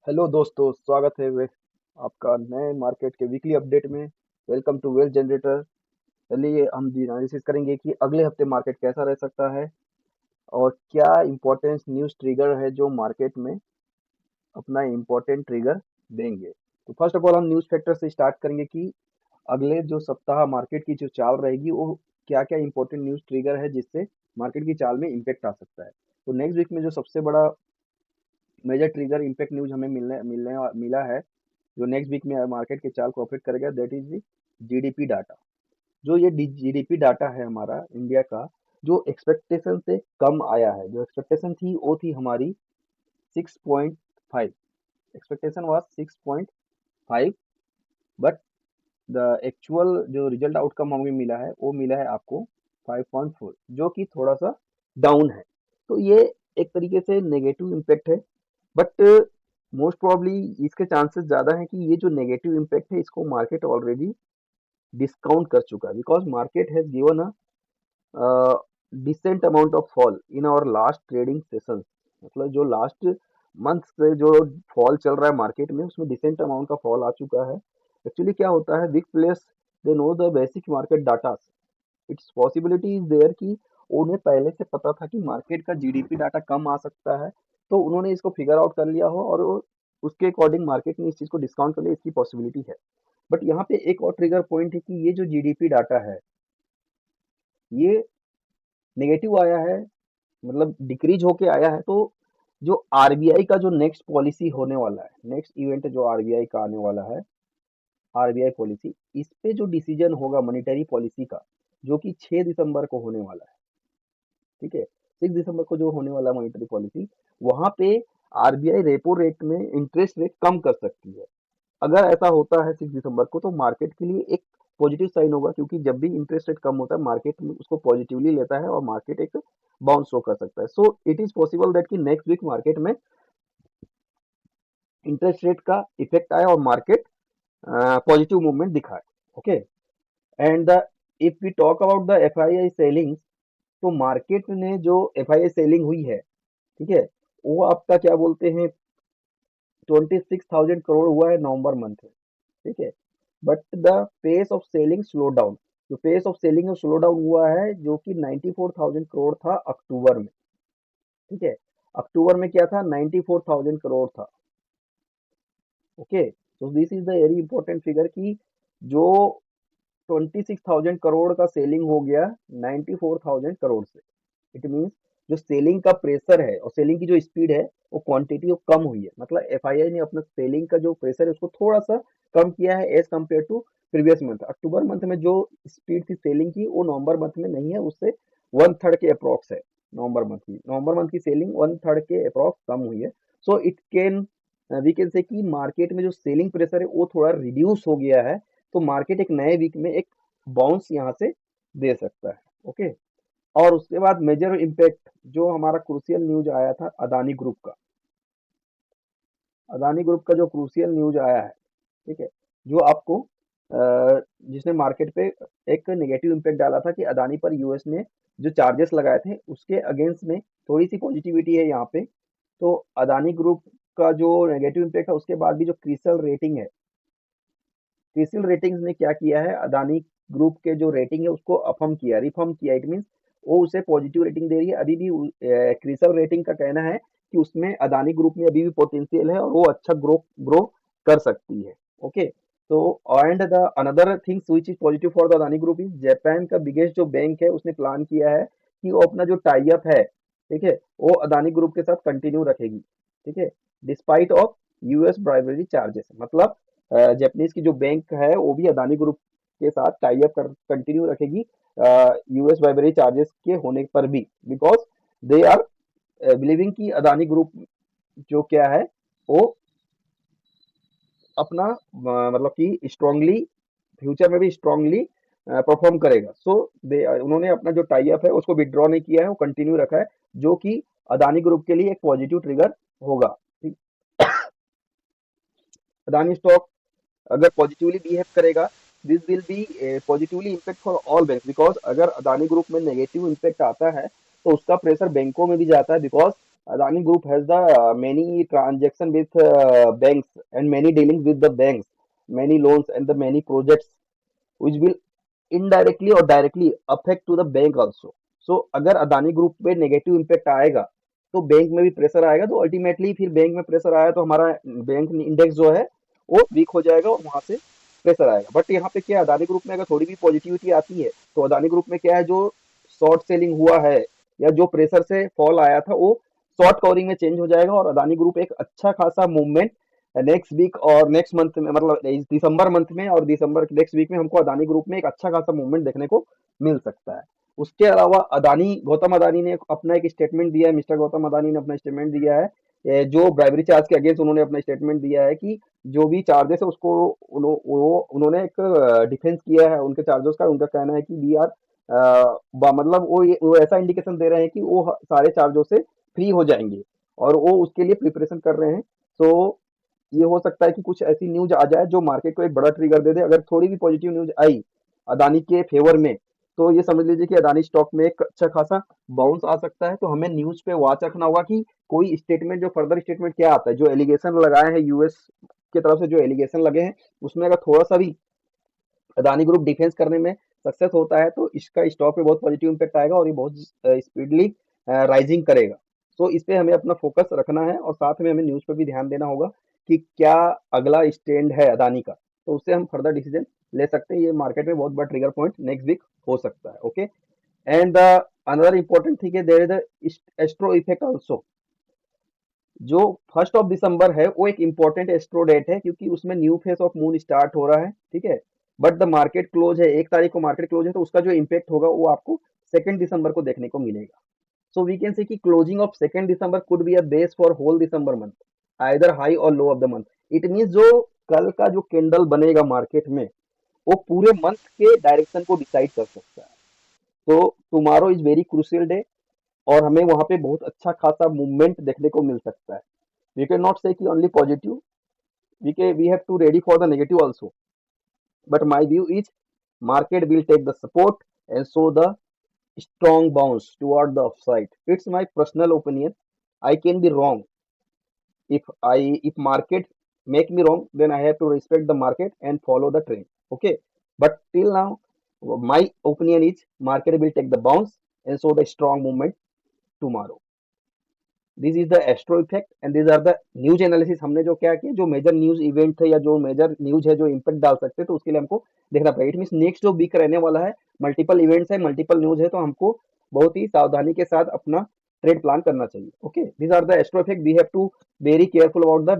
Hello दोस्तों, स्वागत है वे आपका नए मार्केट के वीकली अपडेट में। Welcome to wealth generator. चलिए हम एनालिसिस करेंगे कि अगले हफ्ते मार्केट कैसा रह सकता है और क्या इंपॉर्टेंट न्यूज़ ट्रिगर है जो मार्केट में अपना इंपॉर्टेंट ट्रिगर देंगे। तो फर्स्ट ऑफ ऑल हम न्यूज़ फैक्टर से स्टार्ट करेंगे कि अगले जो सप्ताह मार्केट की जो चाल रहेगी वो क्या क्या इंपॉर्टेंट न्यूज़ ट्रिगर है जिससे मार्केट की चाल में इम्पेक्ट आ सकता है। तो नेक्स्ट वीक में जो सबसे बड़ा मेजर ट्रिगर इम्पैक्ट न्यूज़ हमें मिला है, जो नेक्स्ट वीक में मार्केट के चाल को अफेक्ट करेगा, दैट इज जीडीपी डाटा। जो ये जीडीपी डाटा है हमारा इंडिया का, जो एक्सपेक्टेशन से कम आया है। जो एक्सपेक्टेशन थी वो थी हमारी 6.5। Expectation was 6.5, but the actual जो रिजल्ट आउटकम हमें मिला है वो मिला है आपको 5.4, जो कि थोड़ा सा डाउन है। तो ये एक तरीके से नेगेटिव इम्पैक्ट है, बट मोस्ट प्रोबेबली इसके चांसेस ज़्यादा हैं कि ये जो नेगेटिव इम्पैक्ट है इसको मार्केट ऑलरेडी डिस्काउंट कर चुका है, because market has given a decent amount of fall in our last trading session. मतलब जो लास्ट मंथ से जो फॉल चल रहा है मार्केट में, उसमें डिसेंट अमाउंट का फॉल आ चुका है। एक्चुअली क्या होता है, big players they know the basic market data. It's possibility is there कि उन्हें पहले से पता था कि मार्केट का जीडीपी डाटा कम आ सकता है, तो उन्होंने इसको फिगर आउट कर लिया हो और उसके अकॉर्डिंग मार्केट ने इस चीज़ को डिस्काउंट कर लिया। इसकी पॉसिबिलिटी है। बट यहाँ पे एक और ट्रिगर पॉइंट है कि ये जो जीडीपी डाटा है ये नेगेटिव आया है, मतलब डिक्रीज होके आया है। तो जो आरबीआई का जो नेक्स्ट पॉलिसी होने वाला है, नेक्स्ट इवेंट जो आरबीआई का आने वाला है, आरबीआई पॉलिसी, इस पे जो डिसीजन होगा मॉनेटरी पॉलिसी का, जो कि 6 दिसंबर को होने वाला है। ठीक है, 6 दिसंबर को जो होने वाला है मॉनेटरी पॉलिसी, वहां पे आरबीआई रेपो रेट में इंटरेस्ट रेट कम कर सकती है। अगर ऐसा होता है 6 दिसंबर को, तो मार्केट के लिए एक पॉजिटिव साइन होगा, क्योंकि जब भी इंटरेस्ट रेट कम होता है मार्केट में उसको पॉजिटिवली लेता है और मार्केट एक बाउंस शो कर सकता है। So it is possible that कि नेक्स्ट वीक मार्केट में इंटरेस्ट रेट का इफेक्ट आए और मार्केट पॉजिटिव मूवमेंट दिखाए। Okay, and the if we talk about the FII selling, तो मार्केट ने जो एफआईआई सेलिंग हुई है, ठीक है, वो आपका क्या बोलते हैं 26,000 करोड़ हुआ है नवंबर मंथ में। ठीक है, but the pace of selling slow down. जो पेस ऑफ सेलिंग है स्लो डाउन हुआ है, जो कि 94,000 करोड़ था अक्टूबर में। ठीक है, अक्टूबर में क्या था, 94,000 करोड़ था। ओके, तो this is the very important figure कि जो 26,000 करोड़ का सेलिंग हो गया 94,000 करोड़ से। इट मीन्स जो सेलिंग का प्रेशर है और सेलिंग की जो स्पीड है वो क्वांटिटी वो कम हुई है। मतलब एफआईआई ने अपना सेलिंग का जो प्रेशर है उसको थोड़ा सा कम किया है as compare to previous month. October month में जो स्पीड थी सेलिंग की, वो नवंबर मंथ में नहीं है, उससे वन थर्ड के अप्रॉक्स है। नवंबर मंथ की सेलिंग वन थर्ड के अप्रॉक्स कम हुई है। So it can we can say कि मार्केट में जो सेलिंग प्रेशर है वो थोड़ा रिड्यूस हो गया है। तो मार्केट एक नए वीक में एक बाउंस यहाँ से दे सकता है। ओके, और उसके बाद मेजर इम्पैक्ट जो हमारा क्रूशियल न्यूज आया था अदानी ग्रुप का। अदानी ग्रुप का जो क्रूशियल न्यूज आया है, ठीक है, जो आपको जिसने मार्केट पे एक नेगेटिव इम्पैक्ट डाला था कि अदानी पर यूएस ने जो चार्जेस लगाए थे उसके अगेंस्ट में थोड़ी सी पॉजिटिविटी है यहाँ पे। तो अदानी ग्रुप का जो नेगेटिव इम्पैक्ट है, उसके बाद भी जो क्रिसल रेटिंग है, क्रिसिल रेटिंग्स ने क्या किया है, अदानी ग्रुप के जो रेटिंग है उसको अफर्म किया, रिफर्म किया। इट मीन्स वो उसे पॉजिटिव रेटिंग दे रही है। अभी भी क्रिसल रेटिंग का कहना है कि उसमें अदानी ग्रुप में अभी भी पोटेंशियल है और वो अच्छा ग्रो कर सकती है। ओके, तो and the another things which is positive for the Adani group is Japan का बिगेस्ट जो बैंक है उसने प्लान किया है कि वो अपना जो टाई अप है, ठीक है, वो अदानी ग्रुप के साथ कंटिन्यू रखेगी। ठीक है, डिस्पाइट ऑफ यूएस ब्राइवरी चार्जेस। मतलब जापानीज की जो बैंक है वो भी अदानी ग्रुप के साथ टाई अप कर कंटिन्यू रखेगी यूएस बाइबरी चार्जेस के होने पर भी, बिकॉज दे आर बिलीविंग कि अदानी ग्रुप जो क्या है वो अपना मतलब कि स्ट्रांगली फ्यूचर में भी स्ट्रांगली परफॉर्म करेगा। सो दे उन्होंने अपना जो टाई अप है उसको विड्रॉ नहीं किया है, वो कंटिन्यू रखा है, जो कि अदानी ग्रुप के लिए एक पॉजिटिव ट्रिगर होगा। अदानी स्टॉक अगर पॉजिटिवली बिहेव करेगा, this will be positively impact for all bank, because अगर अदानी ग्रुप में नेगेटिव इम्पैक्ट आता है तो उसका प्रेशर बैंकों में भी जाता है, because Adani Group has the many transaction with banks and many dealings with the banks, many loans and the many projects which will indirectly और directly affect to the bank also. So अगर Adani group पे negative impact आएगा तो bank में भी pressure आएगा, तो ultimately फिर बैंक में प्रेशर आया तो हमारा बैंक इंडेक्स जो है वो वीक हो जाएगा और वहां से प्रेशर आएगा. बट यहाँ पे क्या है, अदानी ग्रुप में अगर थोड़ी भी पॉजिटिविटी आती है तो अदानी ग्रुप में क्या है, जो शॉर्ट सेलिंग हुआ है या जो प्रेशर से फॉल आया था वो शॉर्ट कवरिंग में चेंज हो जाएगा और अदानी ग्रुप एक अच्छा खासा मूवमेंट नेक्स्ट वीक और नेक्स्ट मंथ में, मतलब दिसंबर मंथ में और दिसंबर नेक्स्ट वीक में हमको अदानी ग्रुप में एक अच्छा खासा मूवमेंट देखने को मिल सकता है. उसके अलावा अदानी गौतम अदानी ने अपना एक स्टेटमेंट दिया है, मिस्टर गौतम अदानी ने अपना स्टेटमेंट दिया है जो ब्राइबरी चार्ज के अगेंस्ट उन्होंने अपना स्टेटमेंट दिया है कि जो भी चार्जेस है उसको उन्होंने एक डिफेंस किया है उनके चार्जेस का. उनका कहना है कि वी आर मतलब वो ऐसा इंडिकेशन दे रहे हैं कि वो सारे चार्जों से फ्री हो जाएंगे और वो उसके लिए प्रिपरेशन कर रहे हैं. तो ये हो सकता है कि कुछ ऐसी न्यूज आ जाए जो मार्केट को एक बड़ा ट्रिगर दे दे. अगर थोड़ी भी पॉजिटिव न्यूज आई अदानी के फेवर में तो ये समझ लीजिए कि अदानी स्टॉक में एक अच्छा खासा बाउंस आ सकता है. तो हमें न्यूज पे वॉच रखना होगा कि कोई स्टेटमेंट, जो फर्दर स्टेटमेंट क्या आता है, जो एलिगेशन लगाए हैं यूएस की तरफ से, जो एलिगेशन लगे हैं उसमें अगर थोड़ा सा भी अदानी ग्रुप डिफेंस करने में सक्सेस होता है तो इसका स्टॉक पे बहुत पॉजिटिव इम्पैक्ट आएगा और ये बहुत स्पीडली राइजिंग करेगा. तो इस पे हमें अपना फोकस रखना है और साथ में हमें न्यूज पे भी ध्यान देना होगा कि क्या अगला स्टैंड है अदानी का, तो उससे हम फर्दर डिसीजन ले सकते हैं. ये मार्केट में बहुत बड़ा ट्रिगर पॉइंट नेक्स्ट वीक हो सकता है. Okay, and another important thing है, there is the astro effect also. जो 1 दिसंबर है वो एक इम्पोर्टेंट एस्ट्रो डेट है क्योंकि उसमें new face of moon start हो रहा है, ठीक है. बट द मार्केट क्लोज है, 1 तारीख को मार्केट क्लोज है, तो उसका जो इम्पैक्ट होगा वो आपको 2 दिसंबर को देखने को मिलेगा. So we can say that closing of 2 December could be a base for whole December month, either high or low of the month. It means जो कल का जो कैंडल बनेगा मार्केट में वो पूरे मंथ के डायरेक्शन को डिसाइड कर सकता है. तो tomorrow is very crucial day और हमें वहां पे बहुत अच्छा खासा मूवमेंट देखने को मिल सकता है. We cannot say ki only positive. We have to ready for the negative also. But my view is market will take the support and show the strong bounce toward the upside. It's my personal opinion. I can be wrong. If market make me wrong, then I have to respect the market and follow the trend. Okay. But till now, my opinion is market will take the bounce and show the strong movement tomorrow. This is the astro effect and this are the news analysis. हमने जो क्या किया, जो major news event थे या जो major news है जो इम्पैक्ट डाल सकते हैं तो उसके लिए हमको देखना पड़ेगा. इट मीन नेक्स्ट जो वीक रहने वाला है, मल्टीपल इवेंट्स है, मल्टीपल न्यूज है, तो हमको बहुत ही सावधानी के साथ अपना ट्रेड प्लान करना चाहिए. Okay, this are the astro effect. We have to very careful about the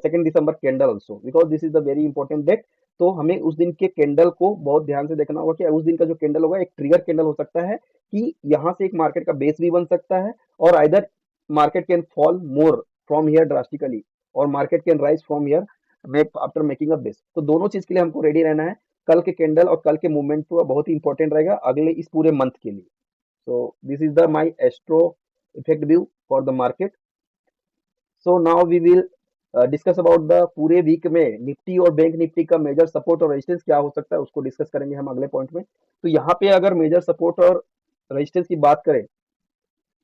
2 December candle also because this is the very important date. तो हमें उस दिन के कैंडल को बहुत ध्यान से देखना होगा कि उस दिन का जो कैंडल होगा एक ट्रिगर कैंडल हो सकता है कि यहाँ से एक मार्केट का बेस भी बन सकता है और either market can fall more from here drastically और market can rise from here after making a base. तो दोनों चीज के लिए हमको रेडी रहना है. कल के कैंडल और कल के मूवमेंट तो बहुत ही इंपॉर्टेंट रहेगा अगले इस पूरे मंथ के लिए. So this is the my astro effect view for the market. So now we will discuss about the पूरे वीक में निफ्टी और बैंक निफ्टी का मेजर सपोर्ट और रेजिस्टेंस क्या हो सकता है, उसको डिस्कस करेंगे हम अगले पॉइंट में. तो यहाँ पे अगर मेजर सपोर्ट और रेजिस्टेंस की बात करें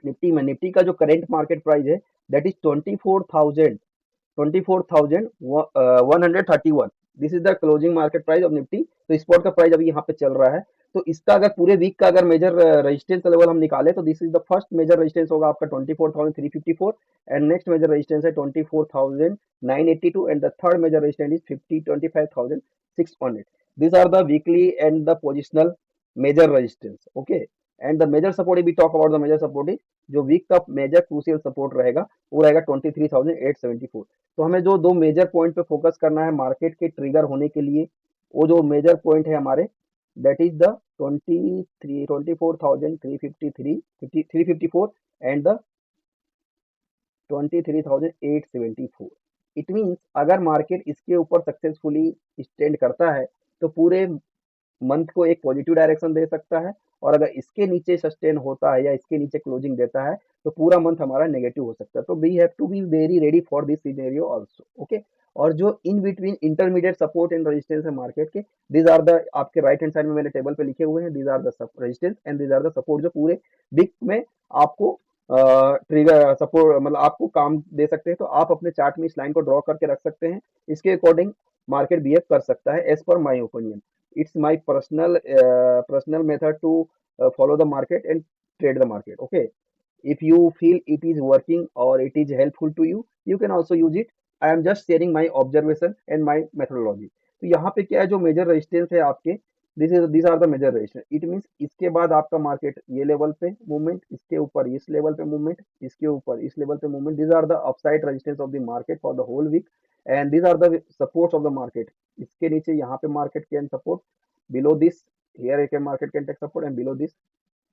निफ्टी में, निफ्टी का जो करेंट मार्केट प्राइस है that is 24,131. This is the closing market price of Nifty. तो स्पॉट का प्राइस अभी यहाँ पे चल रहा है. तो इसका अगर पूरे वीक का अगर मेजर रेजिस्टेंस लेवल हम निकाले तो this is the first major resistance होगा आपका 24,354 एंड नेक्स्ट मेजर रेजिस्टेंस है 24,982 and the third major resistance is 25,600. This are the weekly and the positional major resistance. Okay, and the major support if we talk about the major support is जो week का major crucial support रहेगा वो रहेगा 23,874. तो हमें जो दो major point पे फोकस करना है मार्केट के ट्रिगर होने के लिए, वो जो मेजर पॉइंट है हमारे that is the 24,354 and the 23,874. It means अगर मार्केट इसके ऊपर सक्सेसफुली स्टैंड करता है तो पूरे मंथ को एक पॉजिटिव डायरेक्शन दे सकता है और अगर इसके नीचे सस्टेन होता है या इसके नीचे क्लोजिंग देता है तो पूरा मंथ हमारा नेगेटिव हो सकता है. तो we have to be very ready for this scenario also. Okay, और जो in between intermediate support and resistance है मार्केट के, दीज आर द आपके राइट हैंड साइड में मैंने टेबल पे लिखे हुए हैं. These are the resistance and these are the support जो पूरे वीक में आपको ट्रिगर सपोर्ट मतलब आपको काम दे सकते हैं, तो आप अपने चार्ट में इस लाइन को ड्रॉ करके रख सकते हैं। इसके अकॉर्डिंग मार्केट बिहेव कर सकता है as per my opinion. It's my personal method to follow the market and trade the market. Okay, if you feel it is working or it is helpful to you, you can also use it. I am just sharing my observation and my methodology. तो यहाँ पे क्या है, जो major resistance है आपके, this are the major resistance. It means इसके बाद आपका मार्केट ये लेवल पे मूवमेंट, इसके ऊपर इस लेवल पे मूवमेंट, इसके ऊपर इस लेवल पे movement, this are the upside resistance of the market for the whole week, and this are the supports of the market. इसके नीचे यहाँ पे market can support, below this here a market can take support, and below this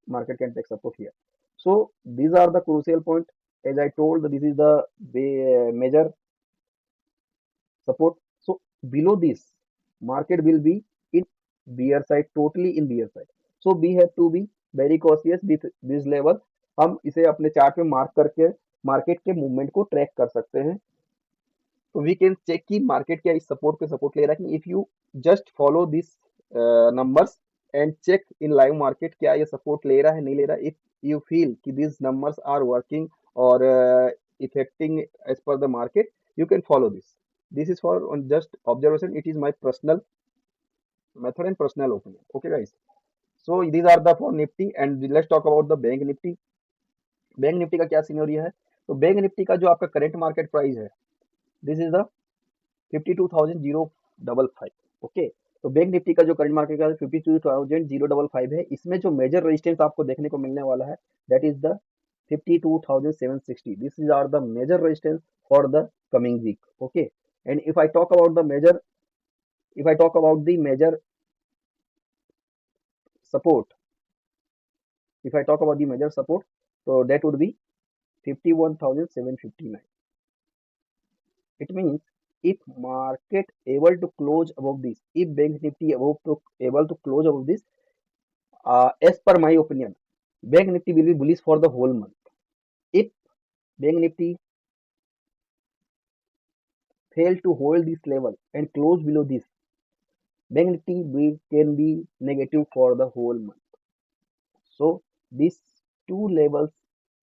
market can take support here. So these are the crucial point. As I told, this is the major support. So below this market will be in bear side, totally in bear side. So we have to be very cautious with this level. हम इसे अपने chart में mark करके market के movement को track कर सकते हैं। तो वी कैन चेक कि मार्केट क्या इस सपोर्ट पे सपोर्ट ले रहा है। कि if you just follow this numbers and check in live market क्या ये सपोर्ट ले रहा है नहीं ले रहा है, इफ यू फील कि दिस नंबर्स आर वर्किंग और affecting as per the market, you can follow this. This is for just observation, it is my personal method and personal opinion. Okay guys, so these are the for nifty, and let's talk about the bank nifty। Bank Nifty का क्या scenario है? तो bank Nifty का जो आपका current market price है, this is the 52,055। Okay, तो bank Nifty का जो करंट मार्केट का 52,055 है, इसमें जो मेजर रेजिस्टेंस आपको देखने को मिलने वाला है, that is the 52,760। This is are the major resistance for the coming week. Okay, and if I talk about the major, if I talk about the major support, if I talk about the major support, so that would be 51,759। It means if market able to close above this, if bank nifty able to close above this, as per my opinion, bank nifty will be bullish for the whole month. If bank nifty fail to hold this level and close below this, bank nifty can be negative for the whole month. So these two levels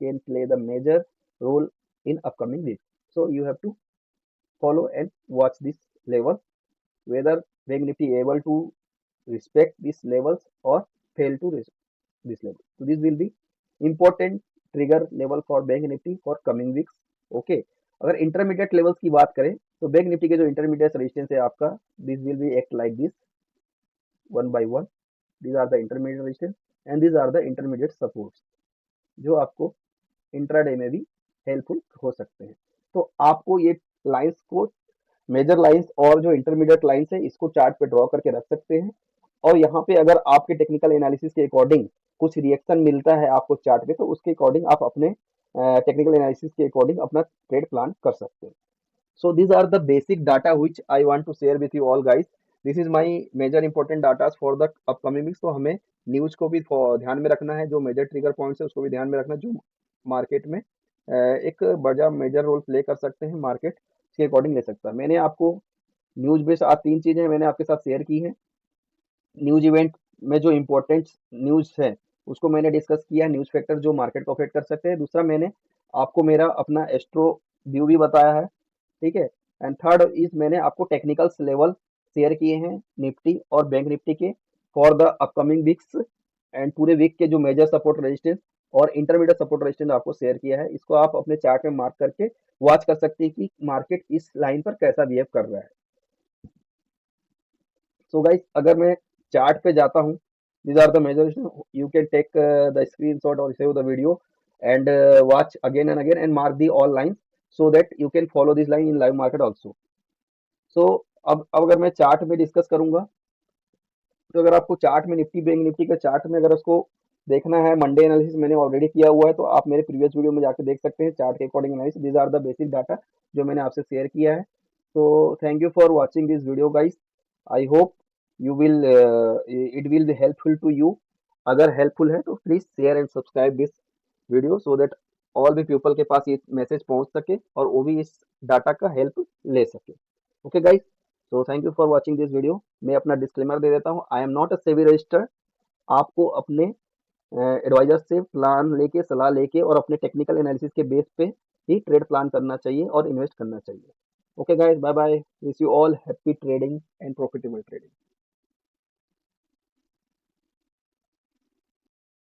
can play the major role in upcoming week. So you have to follow and watch this level, whether bank nifty able to respect these levels or fail to respect this level. So this will be important trigger level for bank Nifty for coming weeks. Okay, अगर intermediate levels की बात करें, तो bank Nifty के जो intermediate resistance है आपका, this will be act like this one by one. these are the intermediate resistance and these are the intermediate supports, जो आपको इंट्राडे में भी हेल्पफुल हो सकते हैं। तो आपको ये लाइंस को, मेजर लाइंस और जो इंटरमीडिएट लाइंस है, इसको चार्ट पे ड्रॉ करके रख सकते हैं। और यहाँ पे अगर आपके टेक्निकल एनालिसिस के अकॉर्डिंग कुछ रिएक्शन मिलता है आपको चार्ट पे, तो उसके अकॉर्डिंग आप अपने टेक्निकल एनालिसिस के अकॉर्डिंग अपना ट्रेड प्लान कर सकते हैं। So these are the basic data which I want to share with you all guys. This is my major important data for the upcoming weeks। तो हमें news को भी ध्यान में रखना है, जो मेजर ट्रिगर पॉइंट्स है उसको भी ध्यान में रखना है, जो मार्केट में एक बड़ा मेजर रोल प्ले कर सकते हैं, मार्केट के अकॉर्डिंग ले सकता है। मैंने आपको न्यूज बेस्ड आज 3 चीजें मैंने आपके साथ शेयर की हैं। न्यूज इवेंट में जो इम्पोर्टेंट न्यूज है उसको मैंने डिस्कस किया, न्यूज फैक्टर जो मार्केट को अफेक्ट कर सकते हैं। दूसरा, मैंने आपको मेरा अपना एस्ट्रो व्यू भी बताया है, ठीक है। एंड थर्ड इज मैंने आपको टेक्निकल्स लेवल शेयर किए हैं निफ्टी और बैंक निफ्टी के for the upcoming weeks, and पूरे वीक के जो मेजर सपोर्ट रेजिस्टेंस और इंटरमीडिएट सपोर्ट रेजिस्टेंस आपको शेयर किया है। इसको आप अपने चार्ट में मार्क करके वॉच कर सकते हैं कि मार्केट इस लाइन पर कैसा बिहेव कर रहा है। सो गाइस, अगर मैं चार्ट पे जाता हूँ, these are the measures, you can take the screenshot or save the video and watch again and again and mark the all lines so that you can follow this line in live market also। so अब अगर मैं chart में discuss करूंगा, तो अगर आपको chart में Nifty bank Nifty का चार्ट में अगर उसको देखना है, मंडे एनालिसिस मैंने ऑलरेडी किया हुआ है, तो आप मेरे प्रीवियस वीडियो में जाके देख सकते हैं चार्ट के according analysis. These are the basic data जो मैंने आपसे शेयर किया है। तो thank you for watching this video guys. I hope you will it will be helpful to you. अगर हेल्पफुल है तो please share and subscribe this video so that all भी पीपल के पास ये मैसेज पहुंच सके और वो भी इस डाटा का हेल्प ले सके। Okay guys, so thank you for watching this video. मैं अपना डिस्क्लेमर दे देता हूँ, I am not a SEBI registered. आपको अपने एडवाइजर से प्लान लेके, सलाह लेके और अपने टेक्निकल एनालिसिस के बेस पे ही ट्रेड प्लान करना चाहिए और इन्वेस्ट करना चाहिए। Okay guys, bye bye, wish you all happy trading and profitable trading.